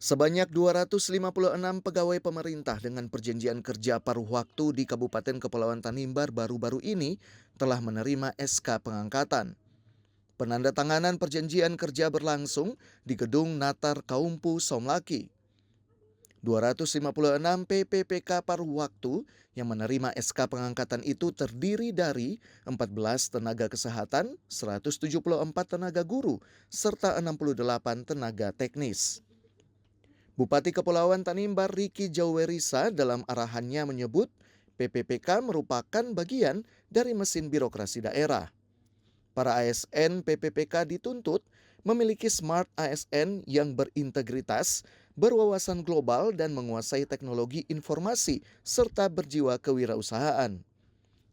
Sebanyak 256 pegawai pemerintah dengan perjanjian kerja paruh waktu di Kabupaten Kepulauan Tanimbar baru-baru ini telah menerima SK pengangkatan. Penandatanganan perjanjian kerja berlangsung di Gedung Natar Kaumpu Somlaki. 256 PPPK paruh waktu yang menerima SK pengangkatan itu terdiri dari 14 tenaga kesehatan, 174 tenaga guru, serta 68 tenaga teknis. Bupati Kepulauan Tanimbar Riki Jauwerisa dalam arahannya menyebut PPPK merupakan bagian dari mesin birokrasi daerah. Para ASN PPPK dituntut memiliki smart ASN yang berintegritas, berwawasan global dan menguasai teknologi informasi serta berjiwa kewirausahaan.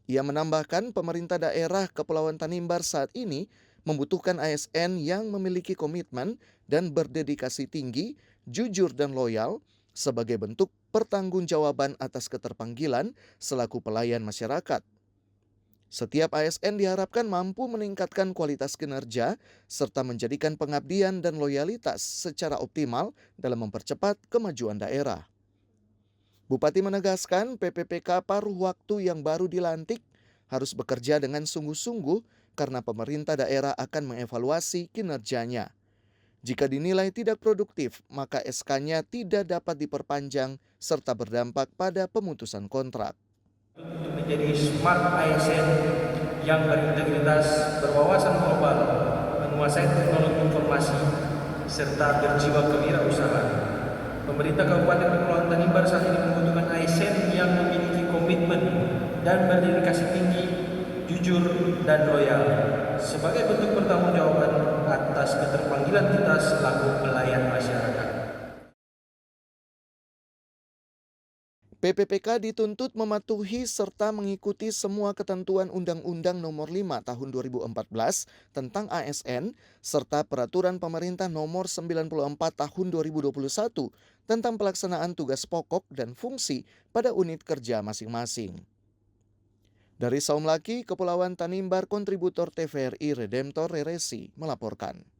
Ia menambahkan pemerintah daerah Kepulauan Tanimbar saat ini membutuhkan ASN yang memiliki komitmen dan berdedikasi tinggi, jujur dan loyal sebagai bentuk pertanggungjawaban atas keterpanggilan selaku pelayan masyarakat. Setiap ASN diharapkan mampu meningkatkan kualitas kinerja serta menjadikan pengabdian dan loyalitas secara optimal dalam mempercepat kemajuan daerah. Bupati menegaskan PPPK paruh waktu yang baru dilantik harus bekerja dengan sungguh-sungguh karena pemerintah daerah akan mengevaluasi kinerjanya. Jika dinilai tidak produktif, maka SK-nya tidak dapat diperpanjang serta berdampak pada pemutusan kontrak. Untuk menjadi smart ASN yang berintegritas, berwawasan global, menguasai teknologi informasi, serta berjiwa kewirausahaan. Pemerintah Kabupaten Kepulauan Tanimbar saat ini membutuhkan ASN yang memiliki komitmen dan berdedikasi tinggi, jujur dan loyal sebagai bentuk pertanggungjawaban atas keterpanggilan kita selaku pelayan masyarakat. PPPK dituntut mematuhi serta mengikuti semua ketentuan Undang-Undang Nomor 5 Tahun 2014 tentang ASN serta Peraturan Pemerintah Nomor 94 Tahun 2021 tentang pelaksanaan tugas pokok dan fungsi pada unit kerja masing-masing. Dari Saumlaki, Kepulauan Tanimbar, kontributor TVRI Redemptor Reresi melaporkan.